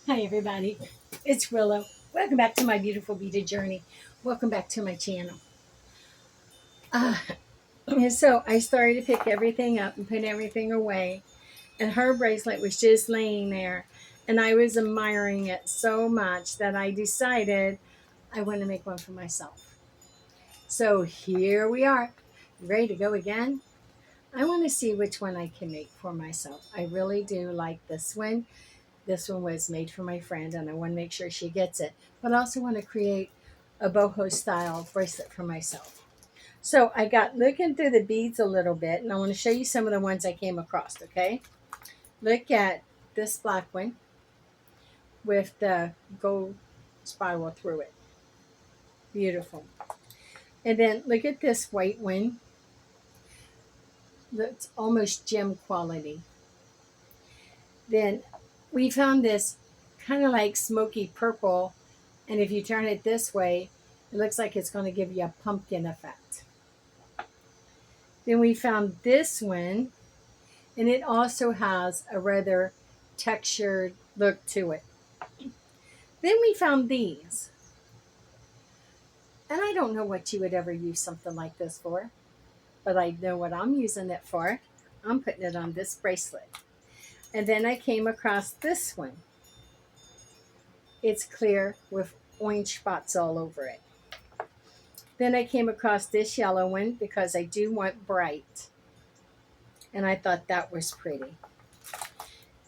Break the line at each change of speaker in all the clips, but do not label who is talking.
Hi everybody, it's Willow. Welcome back to My Beautiful Bead Journey. Welcome back to my channel. Uh, so I started to pick everything up and put everything away, and her bracelet was just laying there, and I was admiring it so much that I decided I want to make one for myself. So here we are. You ready to go again? I want to see which one I can make for myself. I really do like this one. This one was made for my friend, and I want to make sure she gets it. But I also want to create a boho style bracelet for myself. So I got looking through the beads a little bit, and I want to show you some of the ones I came across, okay? Look at this black one with the gold spiral through it. Beautiful. And then look at this white one that's almost gem quality. Then we found this kind of like smoky purple, and if you turn it this way, it looks like it's going to give you a pumpkin effect. Then we found this one, and it also has a rather textured look to it. Then we found these, and I don't know what you would ever use something like this for, but I know what I'm using it for. I'm putting it on this bracelet. And then I came across this one. It's clear with orange spots all over it. Then I came across this yellow one because I do want bright, and I thought that was pretty.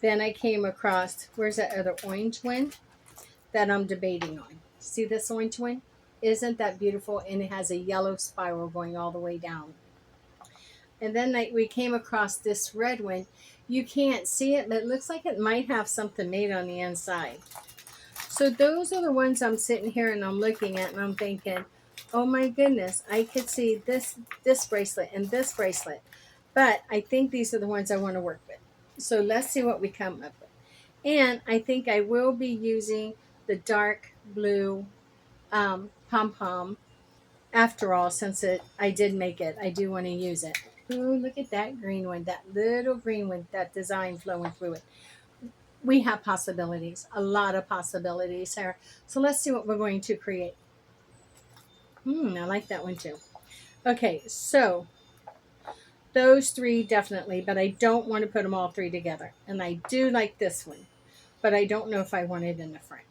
Then I came across, where's that other orange one that I'm debating on? See this orange one? Isn't that beautiful? And it has a yellow spiral going all the way down. And then we came across this red one. You can't see it, but it looks like it might have something made on the inside. So those are the ones I'm sitting here and I'm looking at, and I'm thinking, oh my goodness, I could see this bracelet and this bracelet. But I think these are the ones I want to work with. So let's see what we come up with. And I think I will be using the dark blue pom-pom. After all, since I did make it, I do want to use it. Ooh, look at that green one, that little green one, that design flowing through it. We have possibilities, a lot of possibilities here. So let's see what we're going to create. I like that one too. Okay, so those three definitely, but I don't want to put them all three together. And I do like this one, but I don't know if I want it in the front.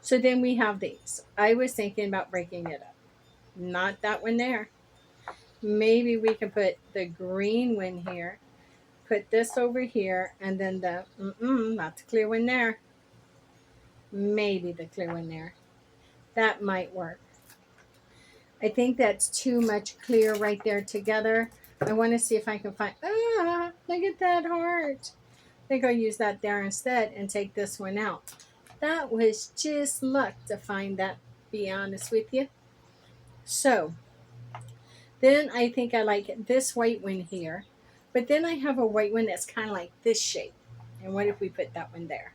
So then we have these. I was thinking about breaking it up. Not that one there. Maybe we can put the green one here, put this over here, and then the, not the clear one there. Maybe the clear one there. That might work. I think that's too much clear right there together. I want to see if I can find, look at that heart. I think I'll use that there instead and take this one out. That was just luck to find that, be honest with you. So then I think I like this white one here, but then I have a white one that's kind of like this shape. And what if we put that one there?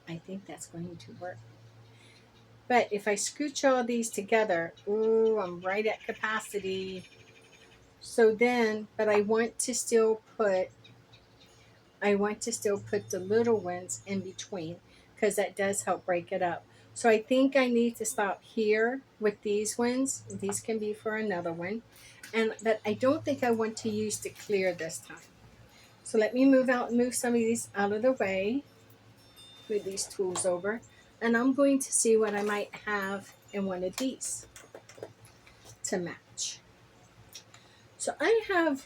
I think that's going to work. But if I scooch all these together, ooh, I'm right at capacity. So then, but I want to still put the little ones in between because that does help break it up. So I think I need to stop here with these ones. These can be for another one. But I don't think I want to use the clear this time. So let me move some of these out of the way. Move these tools over. And I'm going to see what I might have in one of these to match. So I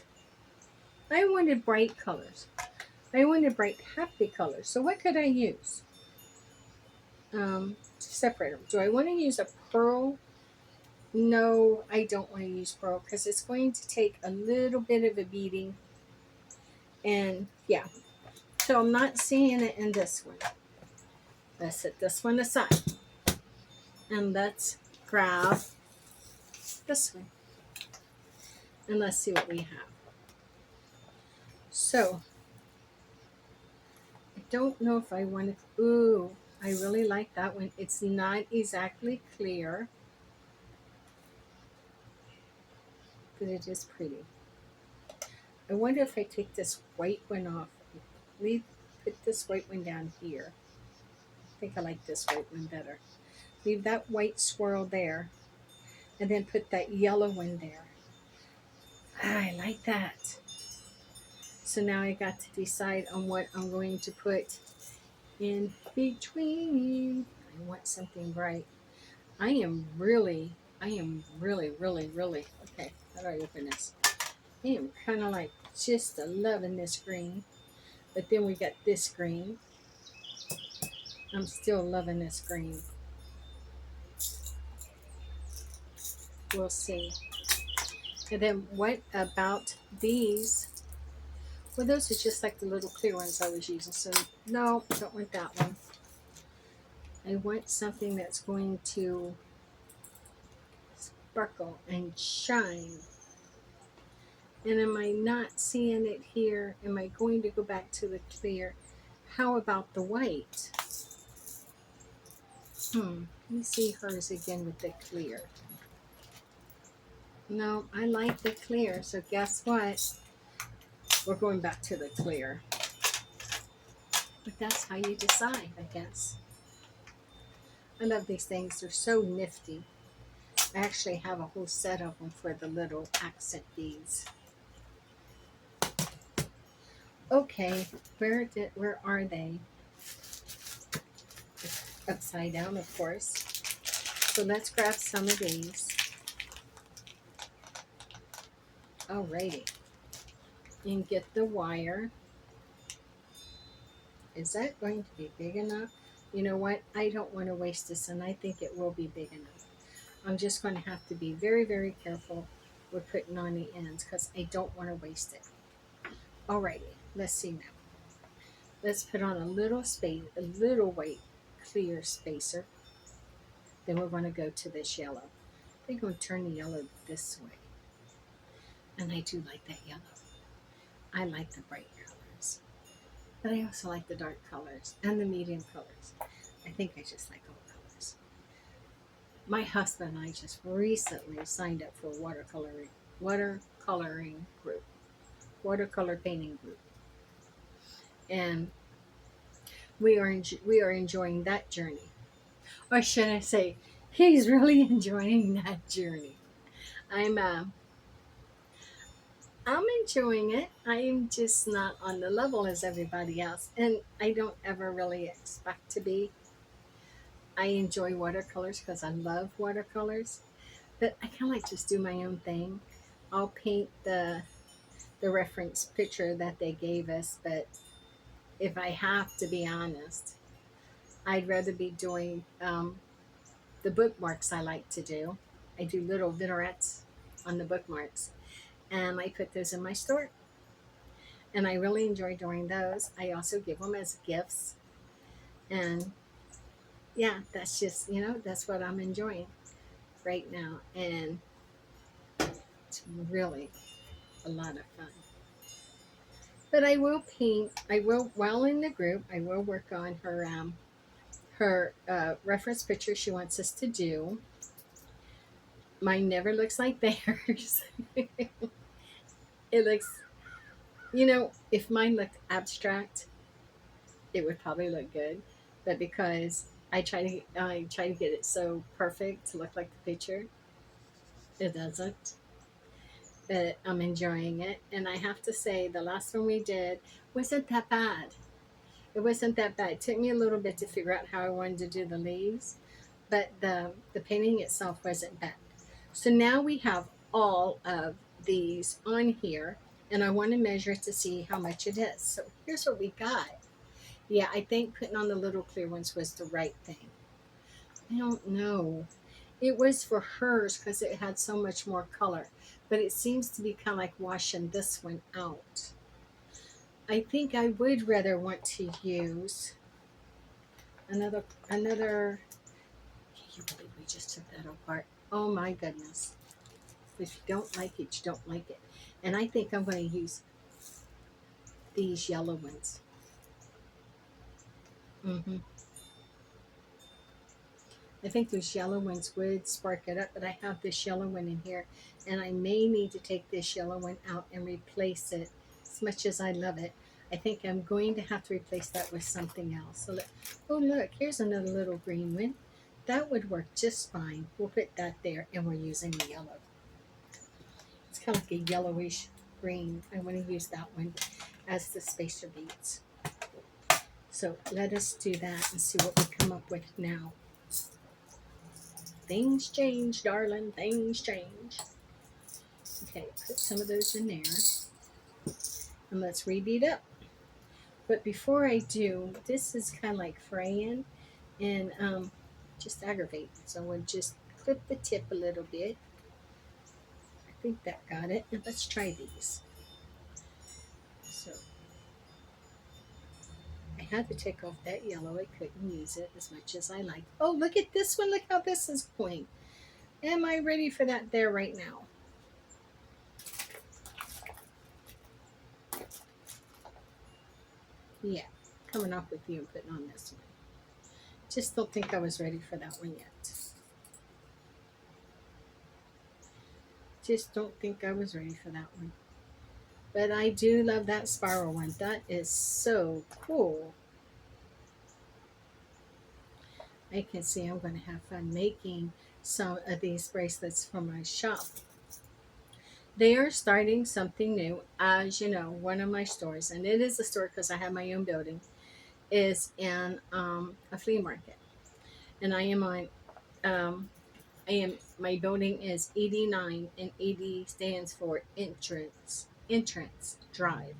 wanted bright colors. I wanted bright happy colors. So what could I use to separate them? Do I want to use a pearl? No, I don't want to use pearl because it's going to take a little bit of a beating. And yeah, so I'm not seeing it in this one. Let's set this one aside. And let's grab this one. And let's see what we have. So I don't know if I want to, ooh, I really like that one. It's not exactly clear, but it is pretty. I wonder if I take this white one off. Put put this white one down here. I think I like this white one better. Leave that white swirl there, and then put that yellow one there. I like that. So now I got to decide on what I'm going to put in between. I want something bright. I am really, okay, how do I open this? I am kind of like just loving this green. But then we got this green. I'm still loving this green. We'll see. And then what about these? Well, those are just like the little clear ones I was using. So no, don't want that one. I want something that's going to sparkle and shine. And am I not seeing it here? Am I going to go back to the clear? How about the white? Let me see hers again with the clear. No, I like the clear. So guess what? We're going back to the clear. But that's how you decide, I guess. I love these things. They're so nifty. I actually have a whole set of them for the little accent beads. Okay, where are they? Upside down, of course. So let's grab some of these. Alrighty. And get the wire. Is that going to be big enough? You know what? I don't want to waste this, and I think it will be big enough. I'm just going to have to be very, very careful with putting on the ends because I don't want to waste it. Alrighty, let's see now. Let's put on a little white clear spacer. Then we're going to go to this yellow. I think I'm going to turn the yellow this way. And I do like that yellow. I like the bright colors. But I also like the dark colors and the medium colors. I think I just like all colors. My husband and I just recently signed up for a watercolor painting group. And we are enjoying that journey. Or should I say, he's really enjoying that journey. I'm enjoying it. I'm just not on the level as everybody else, and I don't ever really expect to be. I enjoy watercolors because I love watercolors, but I kind of like just do my own thing. I'll paint the reference picture that they gave us, but if I have to be honest, I'd rather be doing the bookmarks I like to do. I do little vignettes on the bookmarks, and I put those in my store. And I really enjoy doing those. I also give them as gifts. And yeah, that's just, that's what I'm enjoying right now. And it's really a lot of fun. But I will paint, while in the group, I will work on her reference picture she wants us to do. Mine never looks like theirs. It looks, if mine looked abstract, it would probably look good. But because I try to get it so perfect to look like the picture, it doesn't. But I'm enjoying it, and I have to say the last one we did wasn't that bad. It wasn't that bad. It took me a little bit to figure out how I wanted to do the leaves, but the painting itself wasn't bad. So now we have all of these on here, and I want to measure to see how much it is. So here's what we got. Yeah, I think putting on the little clear ones was the right thing. I don't know. It was for hers because it had so much more color, but it seems to be kind of like washing this one out. I think I would rather want to use another. Can you believe we just took that apart? Oh my goodness! If you don't like it, you don't like it. And I think I'm going to use these yellow ones. I think those yellow ones would spark it up, but I have this yellow one in here, and I may need to take this yellow one out and replace it. As much as I love it, I think I'm going to have to replace that with something else. So oh look, here's another little green one. That would work just fine. We'll put that there, and we're using the yellow. It's kind of like a yellowish green. I want to use that one as the spacer beads. So let us do that and see what we come up with now. Things change, darling. Things change. Okay, put some of those in there. And let's rebead up. But before I do, this is kind of like fraying and just aggravating. So we'll just clip the tip a little bit. I think that got it. And let's try these. So I had to take off that yellow. I couldn't use it as much as I like. Oh, look at this one. Look how this is going. Am I ready for that there right now? Yeah, coming off with you and putting on this one. Just don't think I was ready for that one yet. Just don't think I was ready for that one. But I do love that spiral one. That is so cool. I can see I'm going to have fun making some of these bracelets for my shop. They are starting something new. As you know, one of my stores, and it is a store because I have my own building, is in a flea market. And I am on, my building is 89, and 80 stands for entrance drive.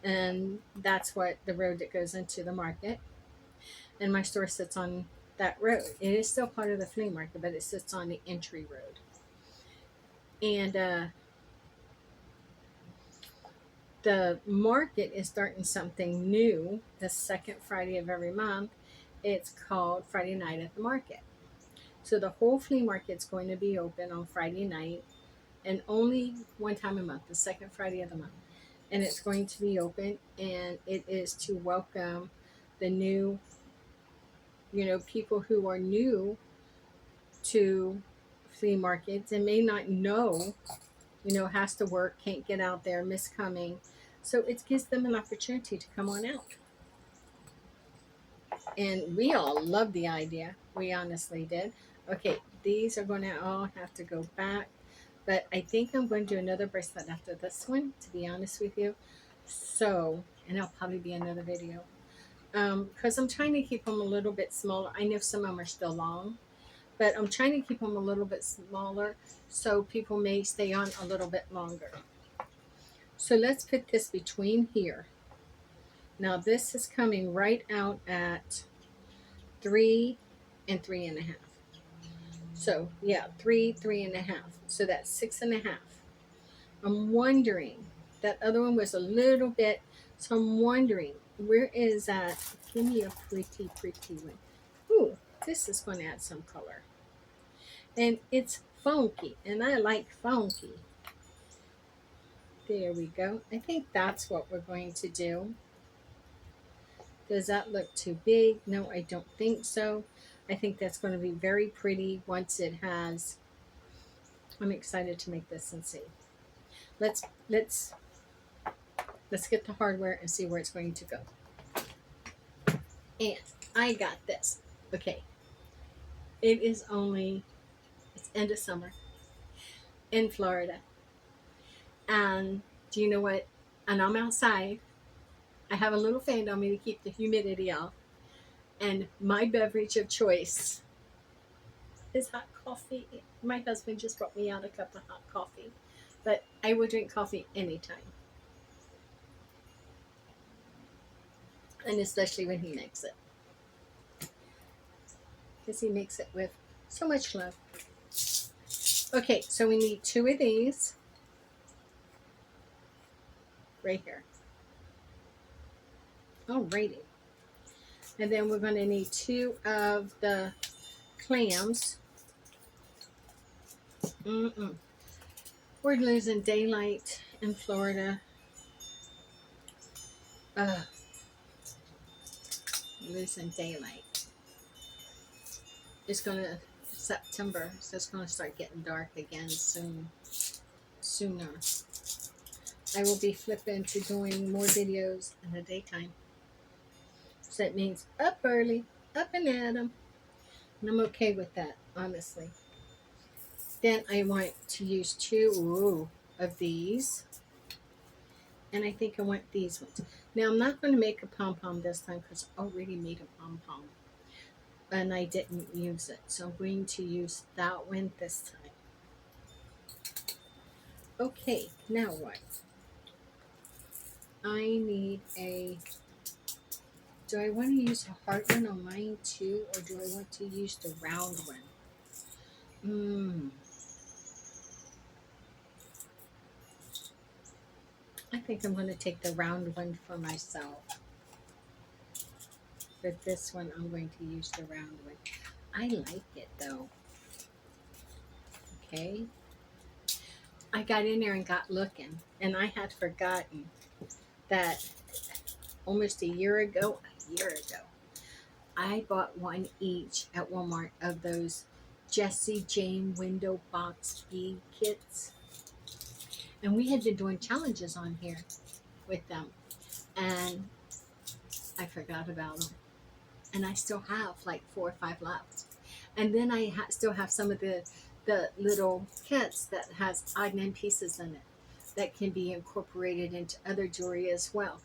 And that's what the road that goes into the market. And my store sits on that road. It is still part of the flea market, but it sits on the entry road. And the market is starting something new the second Friday of every month. It's called Friday Night at the Market. So the whole flea market's going to be open on Friday night, and only one time a month, the second Friday of the month. And it's going to be open, and it is to welcome the new, people who are new to flea markets and may not know, has to work, can't get out there, miss coming. So it gives them an opportunity to come on out. And we all love the idea. We honestly did. Okay, these are going to all have to go back. But I think I'm going to do another bracelet after this one, to be honest with you. So, and it'll probably be another video. Because I'm trying to keep them a little bit smaller. I know some of them are still long, but I'm trying to keep them a little bit smaller so people may stay on a little bit longer. So let's put this between here. Now this is coming right out at 3 and 3.5. So yeah, 3.5. So that's 6.5. I'm wondering, that other one was a little bit, so I'm wondering, where is that? Give me a pretty, pretty one. Ooh, this is going to add some color. And it's funky, and I like funky. There we go. I think that's what we're going to do. Does that look too big? No, I don't think so. I think that's going to be very pretty once it has. I'm excited to make this and see. Let's get the hardware and see where it's going to go. And I got this. Okay. It's end of summer in Florida. And do you know what? And I'm outside. I have a little fan on me to keep the humidity off. And my beverage of choice is hot coffee. My husband just brought me out a cup of hot coffee. But I will drink coffee anytime. And especially when he makes it. Because he makes it with so much love. Okay, so we need 2 of these. Right here. Alrighty. And then we're going to need 2 of the clams. We're losing daylight in Florida. Losing daylight. It's going to, September, so it's going to start getting dark again sooner. I will be flipping to doing more videos in the daytime. So that means up early, up and at 'em. And I'm okay with that, honestly. Then I want to use two of these. And I think I want these ones. Now I'm not going to make a pom-pom this time because I already made a pom-pom. And I didn't use it. So I'm going to use that one this time. Okay, now what? I need a... Do I want to use a heart one on mine too? Or do I want to use the round one? I think I'm going to take the round one for myself. For this one, I'm going to use the round one. I like it though. Okay. I got in there and got looking, and I had forgotten that almost a year ago, I bought one each at Walmart of those Jessie Jane window box bead kits. And we had been doing challenges on here with them. And I forgot about them. And I still have like 4 or 5 left. And then I still have some of the little kits that has odd and end pieces in it that can be incorporated into other jewelry as well.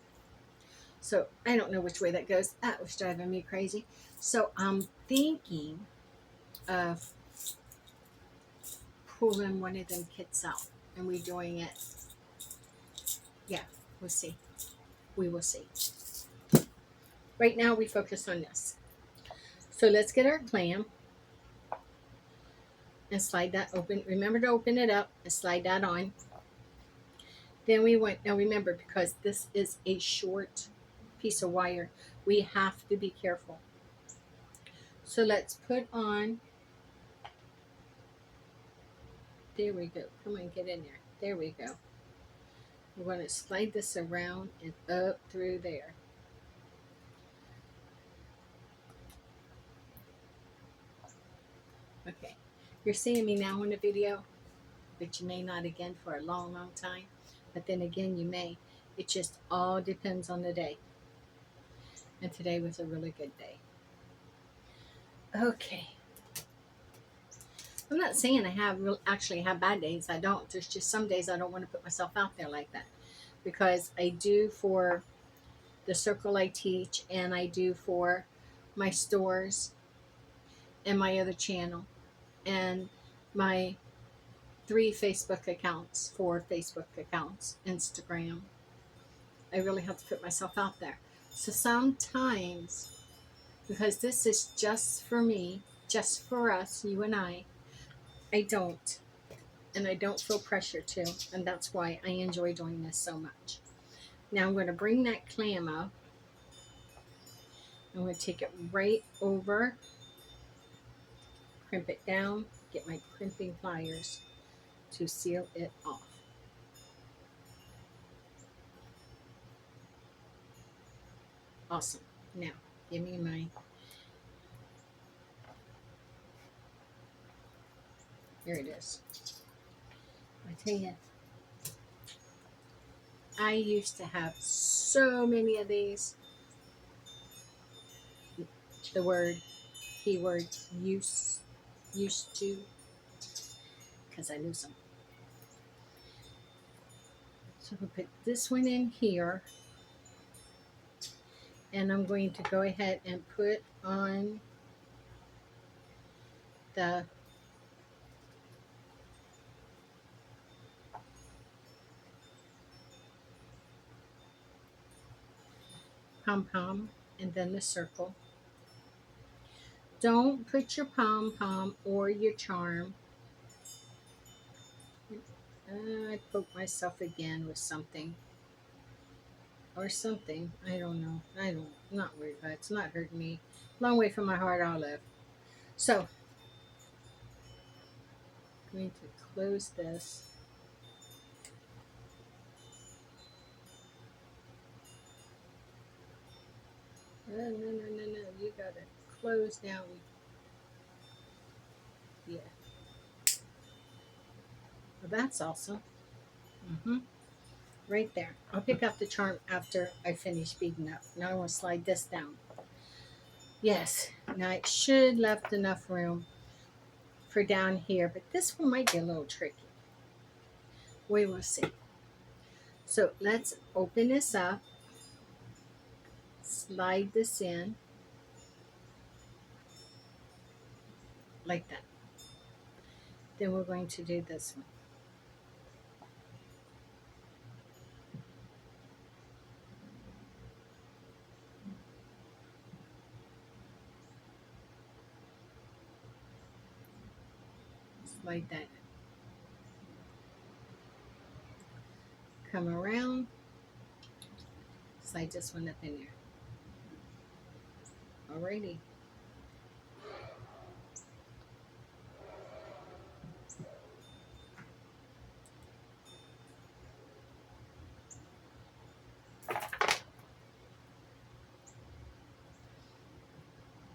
So I don't know which way that goes. That was driving me crazy. So I'm thinking of pulling one of them kits out and redoing it. Yeah, we'll see. We will see. Right now we focus on this. So let's get our clam and slide that open. Remember to open it up and slide that on. Then we want, now remember, because this is a short piece of wire, we have to be careful. So let's put on, there we go. Come on, get in there. There we go. We're going to slide this around and up through there. Okay. You're seeing me now in the video, but you may not again for a long, long time. But then again, you may. It just all depends on the day. And today was a really good day. Okay. I'm not saying I actually have bad days. I don't. There's just some days I don't want to put myself out there like that. Because I do for the circle I teach, and I do for my stores and my other channel and my 3 Facebook accounts, 4 Facebook accounts, Instagram. I really have to put myself out there. So sometimes, because this is just for me, just for us, you and I don't. And I don't feel pressure to. And that's why I enjoy doing this so much. Now I'm going to bring that clam up. I'm going to take it right over, crimp it down, get my crimping pliers to seal it off. Awesome. Now, give me my, here it is. I tell you, I used to have so many of these. The word, keyword, used to, because I lose them. So I'm going to put this one in here. And I'm going to go ahead and put on the pom-pom and then the circle. Don't put your pom-pom or your charm. I poked myself again with something. Or something. I don't know. I'm not worried about it. It's not hurting me. Long way from my heart, I'll live. So, I'm going to close this. No. You got to close down. Yeah. Well, that's awesome. right there. I'll pick up the charm after I finish beading up. Now I want to slide this down. Yes, now it should left enough room for down here, but this one might be a little tricky. We will see. So let's open this up, slide this in like that. Then we're going to do this one. Slide that in. Come around, slide this one up in there. Alrighty.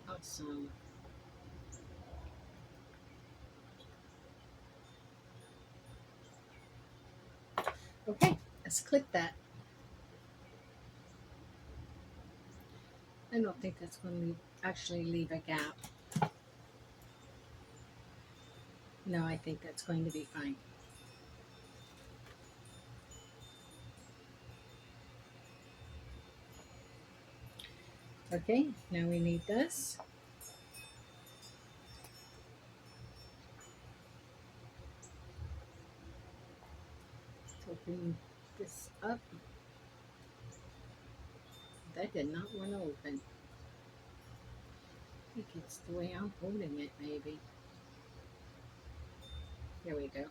Awesome. Okay, let's clip that. I don't think that's going to actually leave a gap. No, I think that's going to be fine. Okay, now we need this. Let's open this up. That did not want to open. I think it's the way I'm holding it, maybe. Here we go.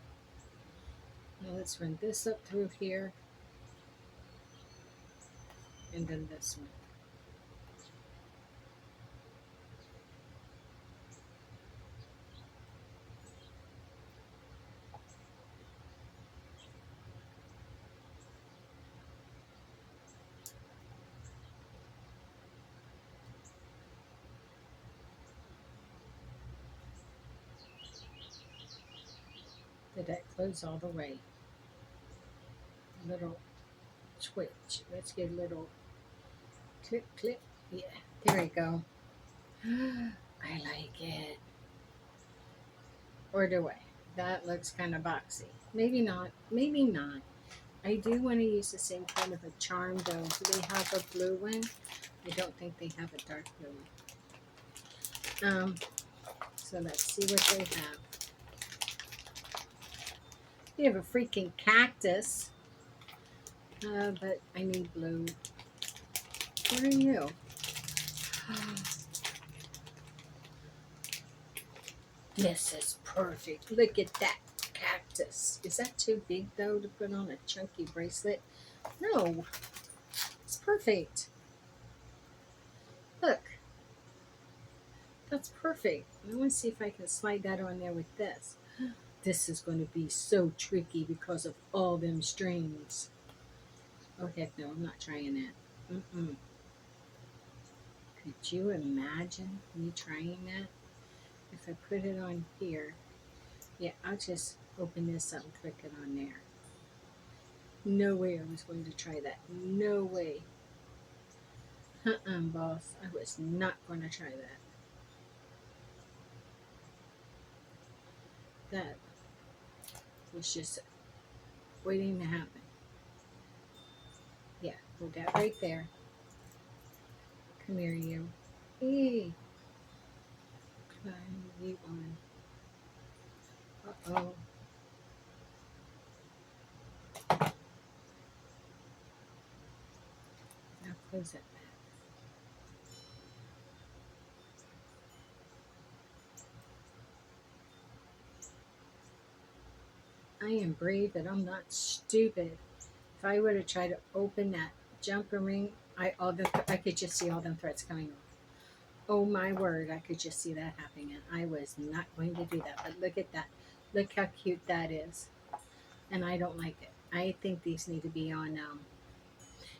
Now let's run this up through here. And then this one. Did that close all the way? A little twitch. Let's get a little clip, clip. Yeah, there we go. I like it. Or do I? That looks kind of boxy. Maybe not. Maybe not. I do want to use the same kind of a charm though. Do they have a blue one? I don't think they have a dark blue one. So let's see what they have. They have a freaking cactus. But I need blue. Where are you? This is perfect. Look at that cactus. Is that too big though to put on a chunky bracelet? No. It's perfect. Look. That's perfect. I want to see if I can slide that on there with this. This is going to be so tricky because of all them strings. Oh heck no, I'm not trying that. Mm-mm. Could you imagine me trying that? If I put it on here, yeah, I'll just open this up and click it on there. No way I was going to try that. No way. Boss. I was not going to try that. That was just waiting to happen. Yeah, put that right there. Come here, you. Hey. Climb you on. Uh-oh. Now close it back. I am brave, but I'm not stupid. If I were to try to open that jumper ring, I could just see all them threads coming off. Oh my word, I could just see that happening. I was not going to do that. But look at that. Look how cute that is. And I don't like it. I think these need to be on,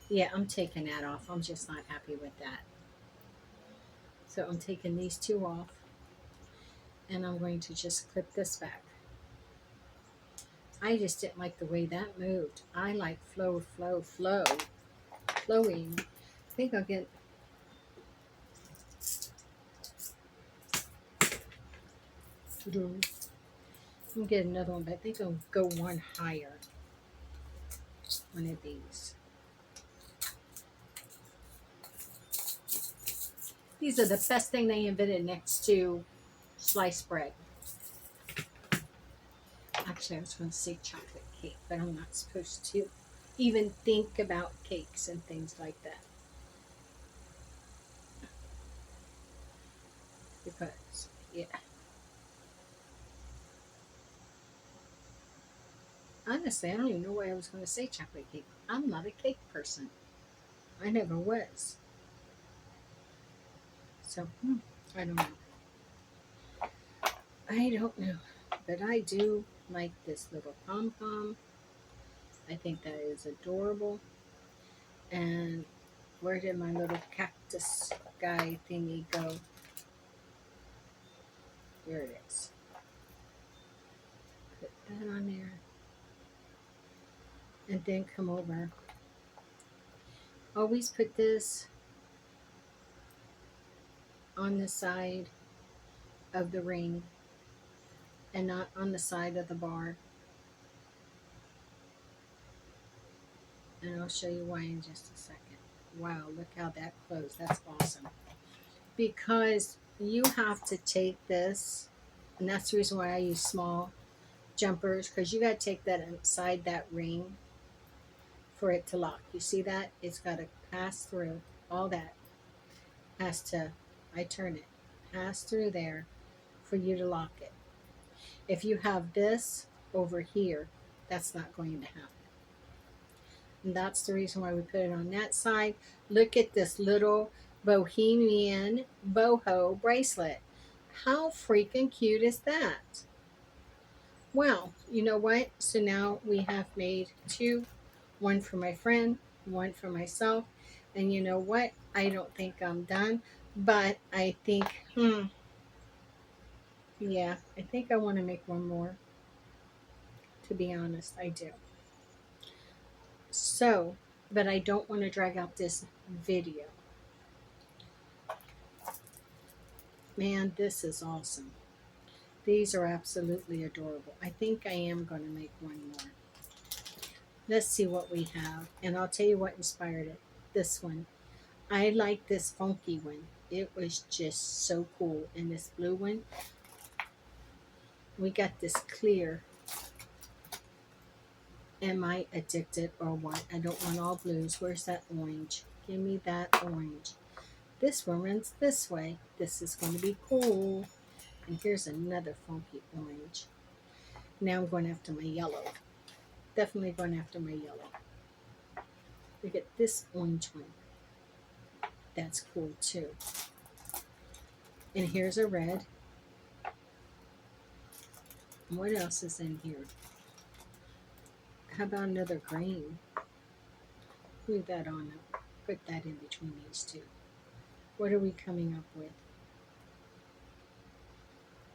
yeah, I'm taking that off. I'm just not happy with that. So I'm taking these two off. And I'm going to just clip this back. I just didn't like the way that moved. I like flow, flow, flow, flowing. I think I'll get, I'll get another one, but I think I'll go one higher. One of these. These are the best thing they invented next to sliced bread. Actually, I was going to say chocolate cake, but I'm not supposed to even think about cakes and things like that. Because, yeah. Honestly, I don't even know why I was going to say chocolate cake. I'm not a cake person. I never was. So, I don't know. I don't know. But I do like this little pom-pom. I think that is adorable. And where did my little cactus guy thingy go? Here it is. Put that on there. And then come over. Always put this on the side of the ring and not on the side of the bar. And I'll show you why in just a second. Wow, look how that closed. That's awesome. Because you have to take this, and that's the reason why I use small jumpers, because you got to take that inside that ring for it to lock. You see that? It's got to pass through. All that has to, I turn it, pass through there for you to lock it. If you have this over here, that's not going to happen. And that's the reason why we put it on that side. Look at this little bohemian boho bracelet. How freaking cute is that? Well, you know what? So now we have made two, one for my friend, one for myself. And you know what? I don't think I'm done, but I think, yeah, I think I want to make one more. To be honest, I do. So, but I don't want to drag out this video. Man, this is awesome. These are absolutely adorable. I think I am going to make one more. Let's see what we have. And I'll tell you what inspired it. This one. I like this funky one. It was just so cool. And this blue one, we got this clear. Am I addicted or what? I don't want all blues. Where's that orange? Give me that orange. This one runs this way. This is going to be cool. And here's another funky orange. Now I'm going after my yellow. Definitely going after my yellow. Look at this orange one. That's cool too. And here's a red. What else is in here? How about another green? Move that on up. Put that in between these two. What are we coming up with?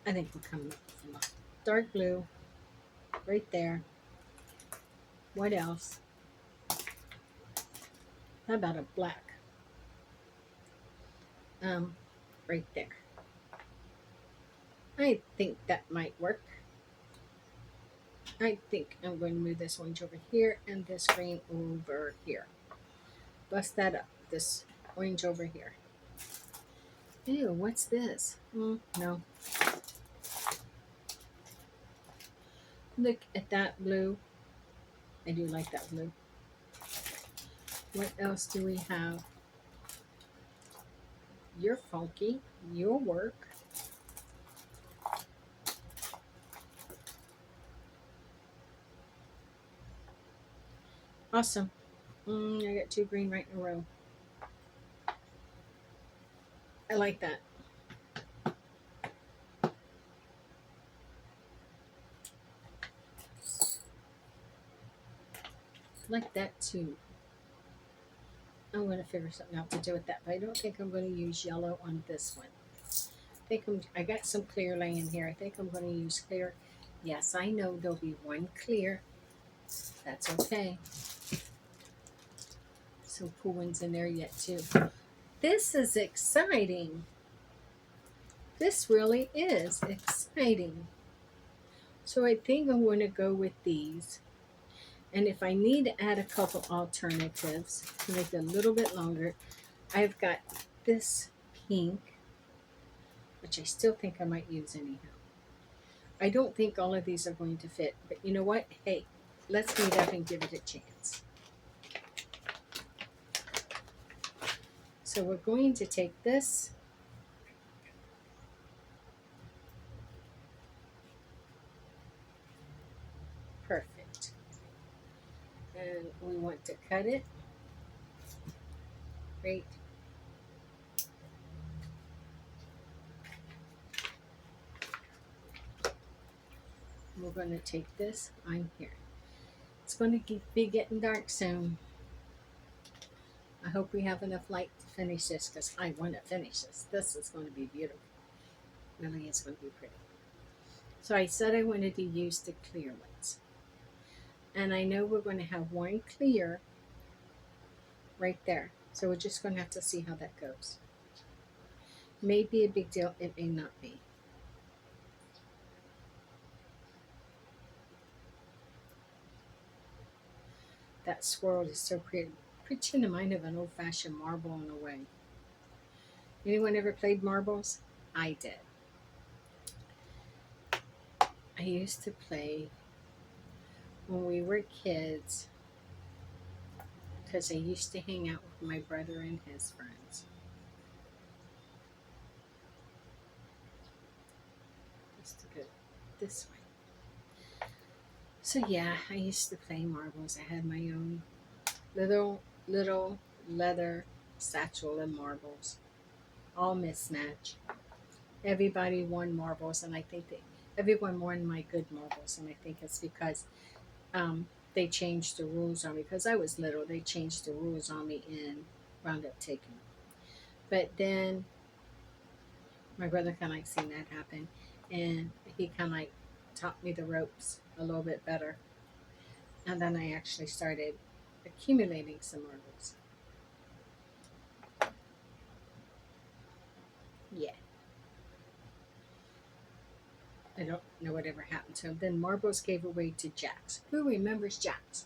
I think we're coming up with a dark blue. Right there. What else? How about a black? Right there. I think that might work. I think I'm going to move this orange over here and this green over here. Bust that up. This orange over here. Ew, what's this? No. Look at that blue. I do like that blue. What else do we have? You're funky. Your work. Awesome. I got two green right in a row. I like that. Like that too. I'm going to figure something out to do with that, but I don't think I'm going to use yellow on this one. I got some clear laying here. I think I'm going to use clear Yes, I know there'll be one clear. That's okay. Some cool ones in there yet too. This is exciting. This really is exciting. So I think I'm going to go with these. And if I need to add a couple alternatives to make it a little bit longer, I've got this pink, which I still think I might use anyhow. I don't think all of these are going to fit, but you know what? Hey, let's meet up and give it a chance. So we're going to take this. Perfect. And we want to cut it. Great. We're going to take this. I'm here. It's going to be getting dark soon. I hope we have enough light to finish this because I want to finish this. This is going to be beautiful. Really is going to be pretty. So I said I wanted to use the clear ones. And I know we're going to have one clear right there. So we're just going to have to see how that goes. May be a big deal. It may not be. That swirl is so pretty. Pretty remind of an old-fashioned marble in a way. Anyone ever played marbles? I did. I used to play when we were kids because I used to hang out with my brother and his friends. Just to go this way. So yeah, I used to play marbles. I had my own little leather satchel of marbles, all mismatched. Everybody won marbles, and I think that everyone won my good marbles, and I think it's because they changed the rules on me. Because I was little, they changed the rules on me in roundup taking. But then my brother kind of like seen that happen, and he kind of like taught me the ropes a little bit better. And then I actually started accumulating some marbles. Yeah. I don't know whatever happened to him. Then marbles gave away to jacks. Who remembers jacks?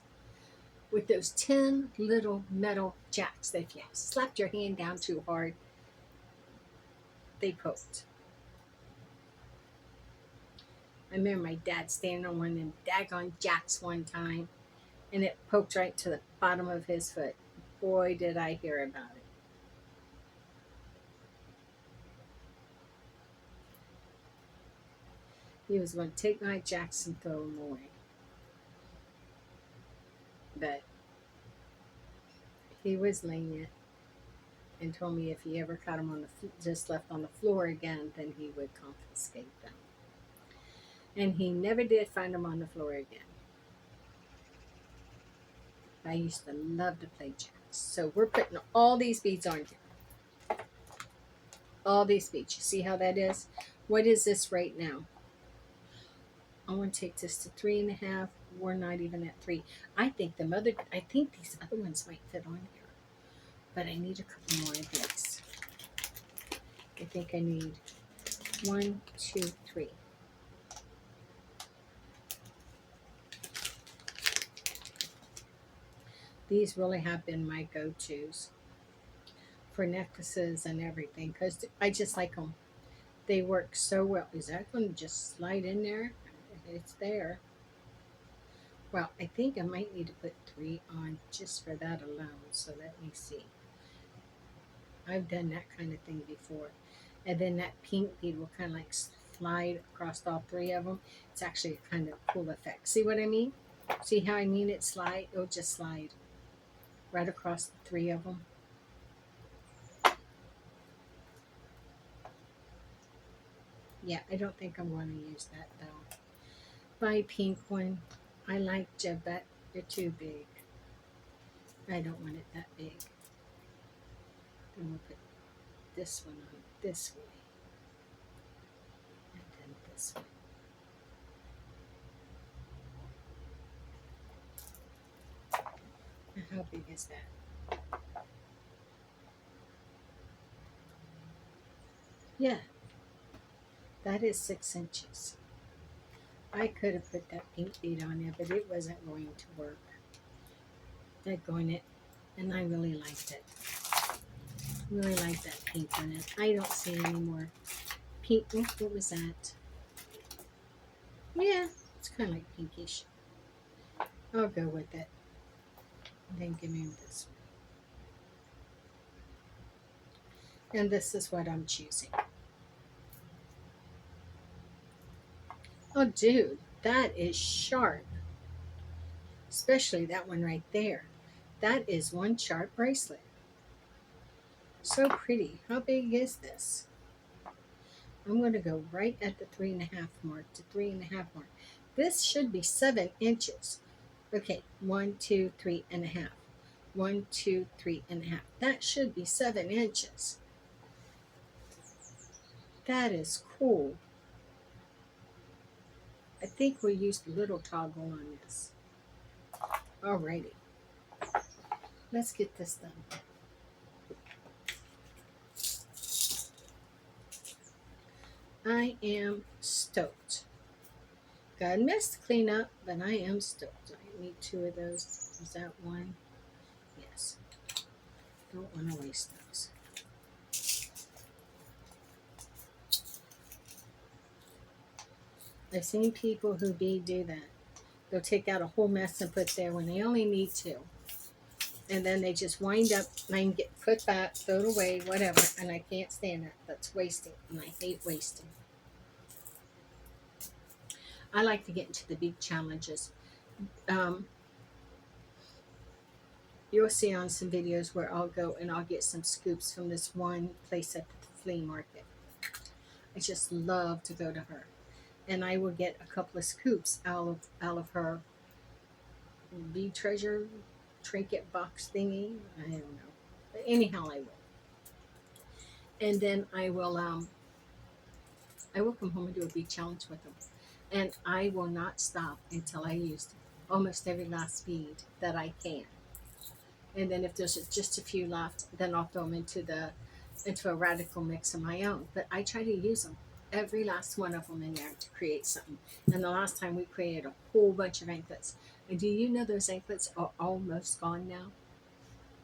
With those 10 little metal jacks that if you slapped your hand down too hard, they poked. I remember my dad standing on one of them daggone jacks one time, and it poked right to the bottom of his foot. Boy, did I hear about it. He was going to take my jacks and throw them away. But he was lenient and told me if he ever caught them on the just left on the floor again, then he would confiscate them. And he never did find them on the floor again. I used to love to play jacks. So we're putting all these beads on here. All these beads. You see how that is? What is this right now? I want to take this to 3.5. We're not even at 3. I think these other ones might fit on here. But I need a couple more of these. I think I need 1, 2, 3. These really have been my go-tos for necklaces and everything because I just like them. They work so well. Is that going to just slide in there? It's there. Well, I think I might need to put 3 on just for that alone. So let me see. I've done that kind of thing before. And then that pink bead will kind of like slide across all 3 of them. It's actually a kind of cool effect. See what I mean? See how I mean it slide? It'll just slide right across the 3 of them. Yeah, I don't think I'm going to use that though. My pink one, I like Jeb, but they're too big. I don't want it that big. Then we'll put this one on this way. And then this one. How big is that? Yeah, that is 6 inches. I could have put that pink bead on there, but it wasn't going to work. That going it, and I really liked it. Really like that pink on it. I don't see any more pink. What was that? Yeah, it's kind of like pinkish. I'll go with it. Then give me this one. And this is what I'm choosing. Oh, dude, that is sharp. Especially that one right there. That is one sharp bracelet. So pretty. How big is this? I'm going to go right at the 3.5 mark to 3.5 mark. This should be 7 inches. Okay, 1, 2, 3.5. 1, 2, 3.5. That should be 7 inches. That is cool. I think we used a little toggle on this. Alrighty. Let's get this done. I am stoked. Got a mess to clean up, but I am stoked. I need 2 of those. Is that one? Yes. Don't want to waste those. I've seen people who do that. They'll take out a whole mess and put there when they only need 2. And then they just wind up and get put back, throw it away, whatever. And I can't stand that. That's wasting. And I hate wasting. I like to get into the big challenges. You'll see on some videos where I'll go and I'll get some scoops from this one place at the flea market. I just love to go to her. And I will get a couple of scoops out of her bead treasure trinket box thingy. I don't know. But anyhow, I will. And then I will come home and do a bead challenge with them. And I will not stop until I use almost every last bead that I can. And then if there's just a few left, then I'll throw them into a radical mix of my own. But I try to use them, every last one of them in there, to create something. And the last time we created a whole bunch of anklets. And do you know those anklets are almost gone now?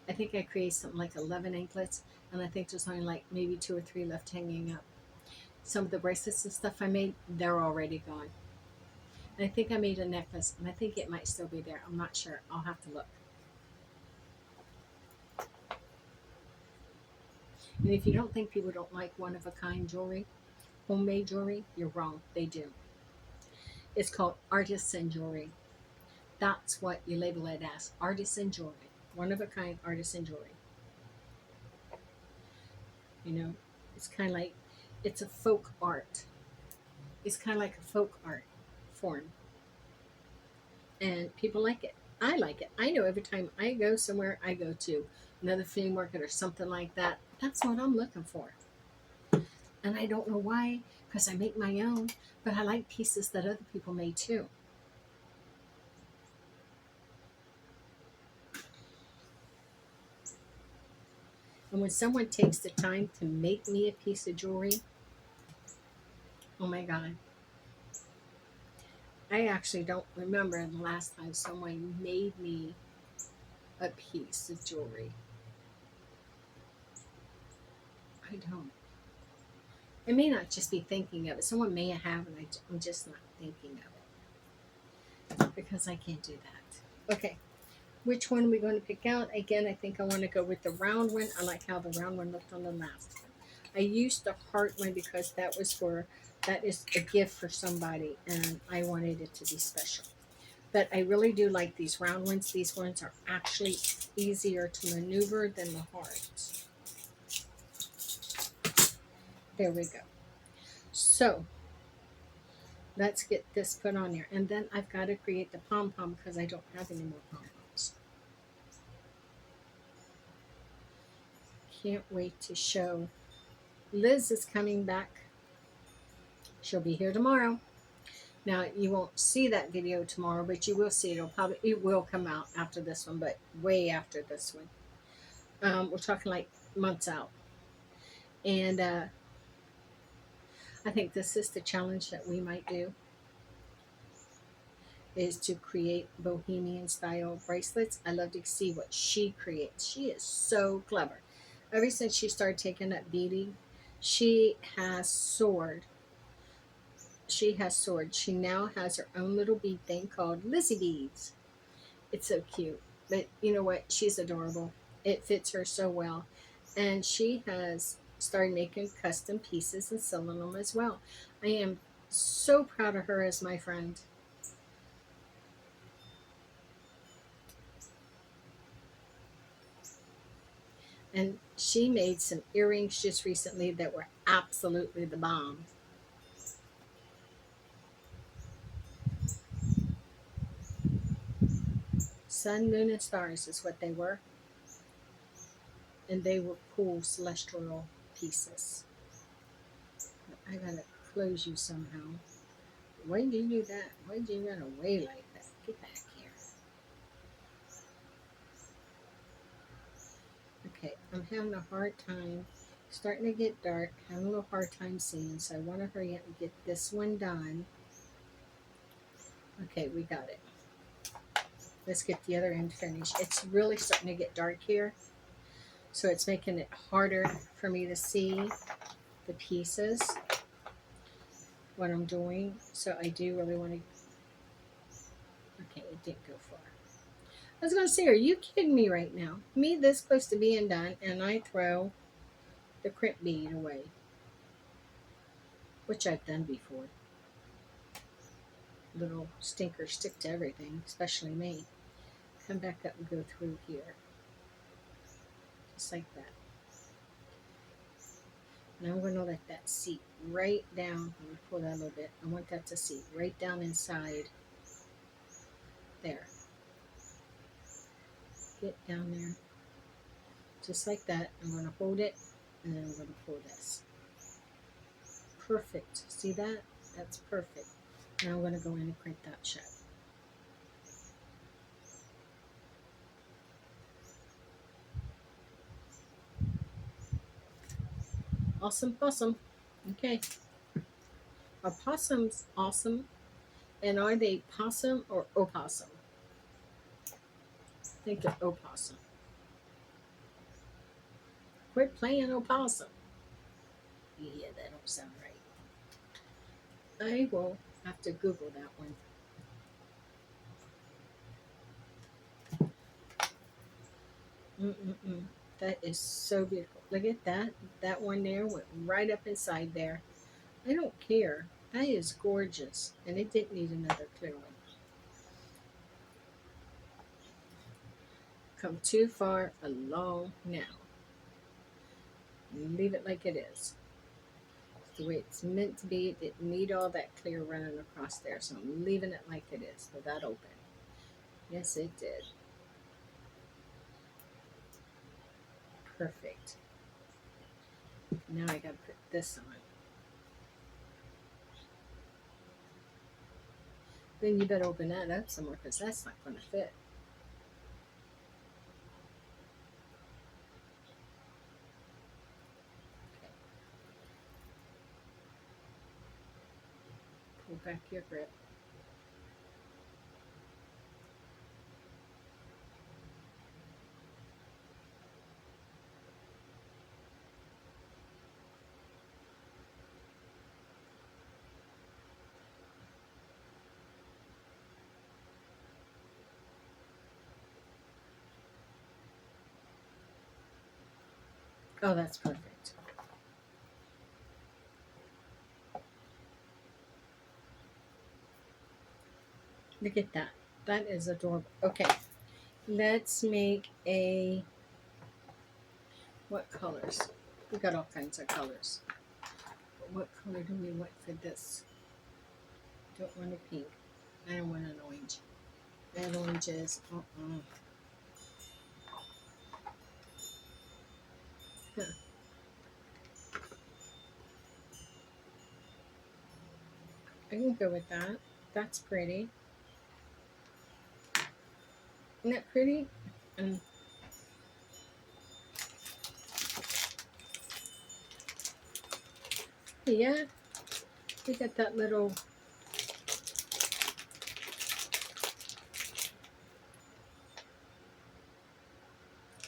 I think I created something like 11 anklets, and I think there's only like maybe 2 or 3 left hanging up. Some of the bracelets and stuff I made, they're already gone. And I think I made a necklace, and I think it might still be there. I'm not sure. I'll have to look. And if you don't think people don't like one-of-a-kind jewelry, homemade jewelry, you're wrong. They do. It's called artisan jewelry. That's what you label it as, artisan jewelry. One-of-a-kind artisan jewelry. You know, it's kind of like, it's a folk art. It's kind of like a folk art form. And people like it. I like it. I know every time I go somewhere, I go to another flea market or something like that, that's what I'm looking for. And I don't know why, because I make my own, but I like pieces that other people made too. And when someone takes the time to make me a piece of jewelry, oh my God. I actually don't remember the last time someone made me a piece of jewelry. I don't. I may not just be thinking of it. Someone may have, and I'm just not thinking of it because I can't do that. Okay, which one are we going to pick out? Again, I think I want to go with the round one. I like how the round one looked on the last one. I used the heart one because that is a gift for somebody, and I wanted it to be special. But I really do like these round ones. These ones are actually easier to maneuver than the hearts. There we go. So let's get this put on there. And then I've got to create the pom-pom because I don't have any more pom-poms. Can't wait to show. Liz is coming back. She'll be here tomorrow. Now you won't see that video tomorrow, but you will see it. It will come out after this one, but way after this one. We're talking like months out. And I think this is the challenge that we might do, is to create bohemian style bracelets. I love to see what she creates. She is so clever. Ever since she started taking up beading, she has soared. She has soared. She now has her own little bead thing called Lizzie Beads. It's so cute. But you know what? She's adorable. It fits her so well. And she has started making custom pieces and selling them as well. I am so proud of her as my friend. And she made some earrings just recently that were absolutely the bomb. Sun, moon, and stars is what they were. And they were cool celestial pieces. I gotta close you somehow. Why did you do that? Why did you run away like that? Get back here. Okay, I'm having a hard time. Starting to get dark. Having a little hard time seeing, so I want to hurry up and get this one done. Okay, we got it. Let's get the other end finished. It's really starting to get dark here, so it's making it harder for me to see the pieces, what I'm doing. So I do really want to. Okay, it didn't go far. I was going to say, are you kidding me right now? Me this close to being done, and I throw the crimp bead away, which I've done before. Little stinkers stick to everything, especially me. Come back up and go through here, just like that. And I'm going to let that seat right down. Let me pull that a little bit. I want that to seat right down inside there. Get down there, just like that. I'm going to hold it, and then I'm going to pull this. Perfect. See that? That's perfect. Now I'm going to go in and crank that shut. Awesome possum. Okay. Are possums awesome? And are they possum or opossum? Think of opossum. Quit playing opossum. Yeah, that don't sound right. I will have to Google that one. Mm-mm-mm. That is so beautiful. Look at that. That one there went right up inside there. I don't care. That is gorgeous. And it didn't need another clear one. Come too far along now. Leave it like it is. It's the way it's meant to be. It didn't need all that clear running across there. So I'm leaving it like it is with that open. Yes, it did. Perfect. Now I gotta put this on. Then you better open that up some more because that's not going to fit. Okay. Pull back your grip. Oh, that's perfect. Look at that. That is adorable. Okay, let's make a, what colors? We got all kinds of colors. But what color do we want for this? Don't want a pink. I don't want an orange. That orange is, Huh. I can go with that. That's pretty. Isn't that pretty? And yeah, we got that little.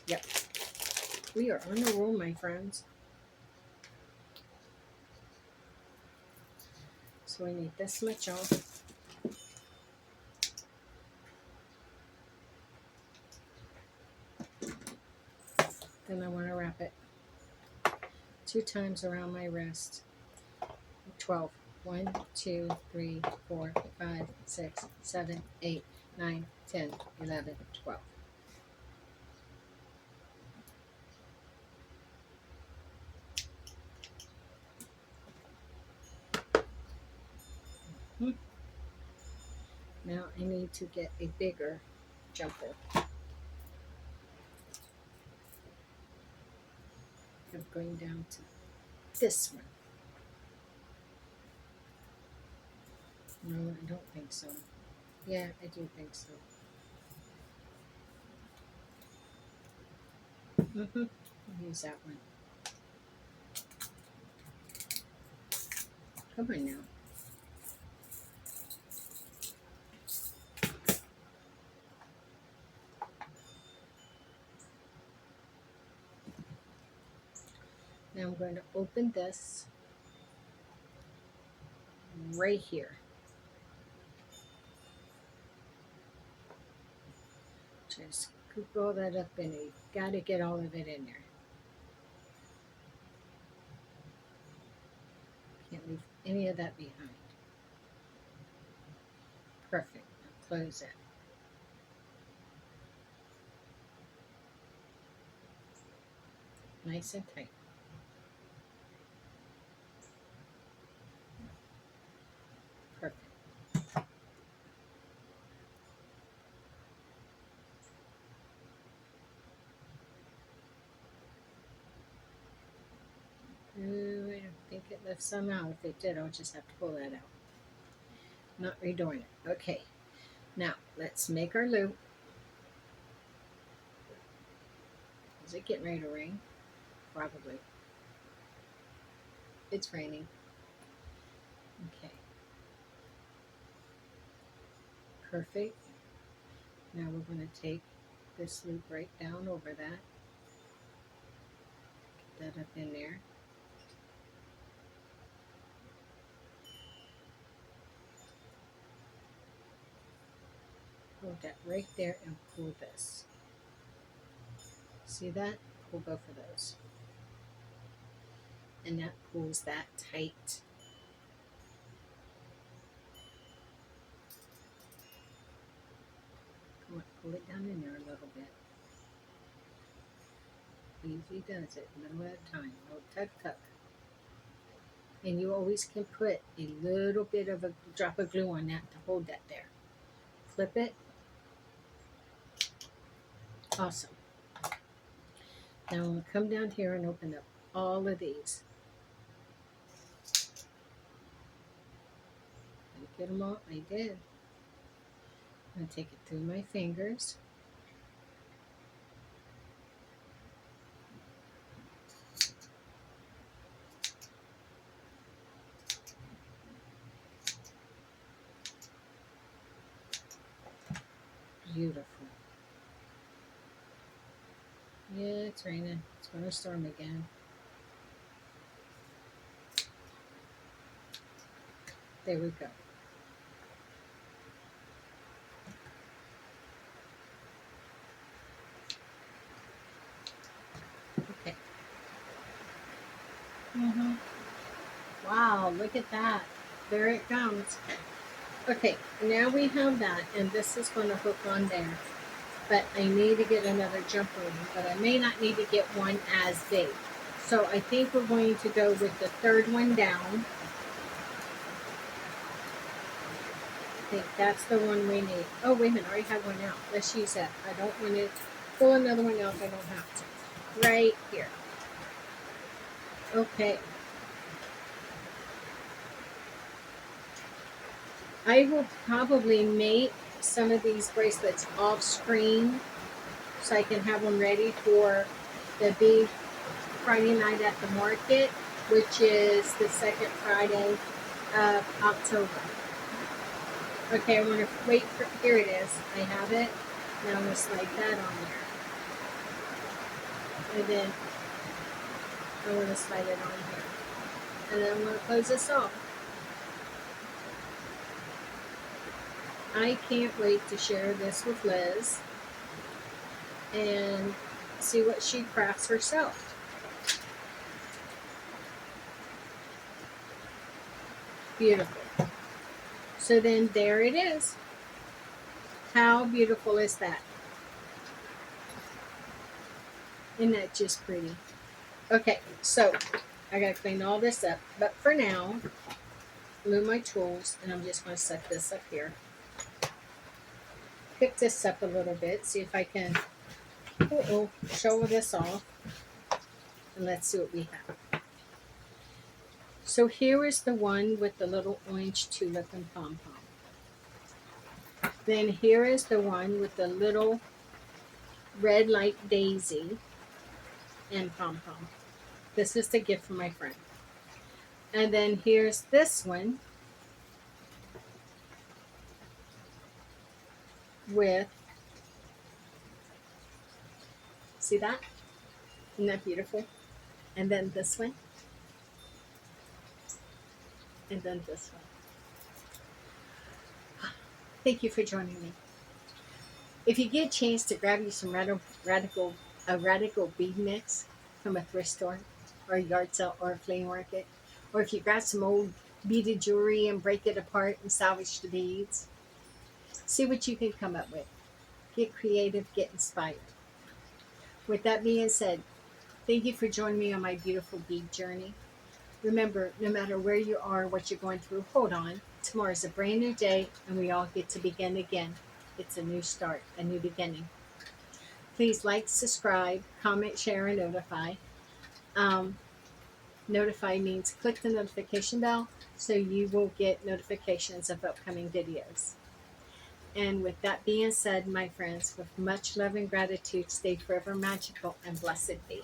Yep, we are on the roll, my friends. So we need this much off. Then I want to wrap it 2 times around my wrist. 12. 1, 2, 3, 4, 5, 6, 7, 8, 9, 10, 11, 12. Now I need to get a bigger jumper. I'm going down to this one. No, I don't think so. Yeah, I do think so. I'll use that one. Come on now. Now I'm going to open this right here. Just scoop all that up in it. You got to get all of it in there. Can't leave any of that behind. Perfect. Now close it. Nice and tight. Perfect. Ooh, I don't think it left some out. If it did, I'll just have to pull that out. Not redoing it. Okay. Now, let's make our loop. Is it getting ready to rain? Probably. It's raining. Okay. Perfect. Now we're going to take this loop right down over that. Get that up in there. Hold that right there and pull this. See that? Pull both of those. And that pulls that tight. Come on, pull it down in there a little bit. Easy does it, little at a time. No tug tug. And you always can put a little bit of a drop of glue on that to hold that there. Flip it. Awesome. Now I'm going to come down here and open up all of these. Did I get them all? I did. I'm going to take it through my fingers. Beautiful. Yeah, it's raining. It's going to storm again. There we go. Okay. Wow, look at that. There it comes. Okay, now we have that, and this is going to hook on there. But I need to get another jumper one, but I may not need to get one as big. So I think we're going to go with the third one down. I think that's the one we need. Oh, wait a minute, I already have one out. Let's use that. I don't want to pull another one out if I don't have to. Right here. Okay. I will probably make some of these bracelets off screen so I can have them ready for the big Friday night at the market, which is the second Friday of October. Okay, I want to wait for, here it is. I have it. Now I'm going to slide that on there. And then I want to slide it on here. And then I'm going to close this off. I can't wait to share this with Liz and see what she crafts herself. Beautiful. So then there it is. How beautiful is that? Isn't that just pretty? Okay, so I gotta clean all this up. But for now, glue my tools, and I'm just gonna set this up here. Pick this up a little bit, see if I can show this off. And let's see what we have. So here is the one with the little orange tulip and pom-pom. Then here is the one with the little red light daisy and pom-pom. This is the gift from my friend. And then here's this one with, see that? Isn't that beautiful? And then this one. And then this one. Thank you for joining me. If you get a chance to grab you some radical bead mix from a thrift store or a yard sale or a flea market, or if you grab some old beaded jewelry and break it apart and salvage the beads, see what you can come up with. Get creative, get inspired. With that being said, thank you for joining me on my beautiful bead journey. Remember, no matter where you are, what you're going through, hold on. Tomorrow's a brand new day, and we all get to begin again. It's a new start, a new beginning. Please like, subscribe, comment, share, and notify. Notify means click the notification bell so you will get notifications of upcoming videos. And with that being said, my friends, with much love and gratitude, stay forever magical and blessed be.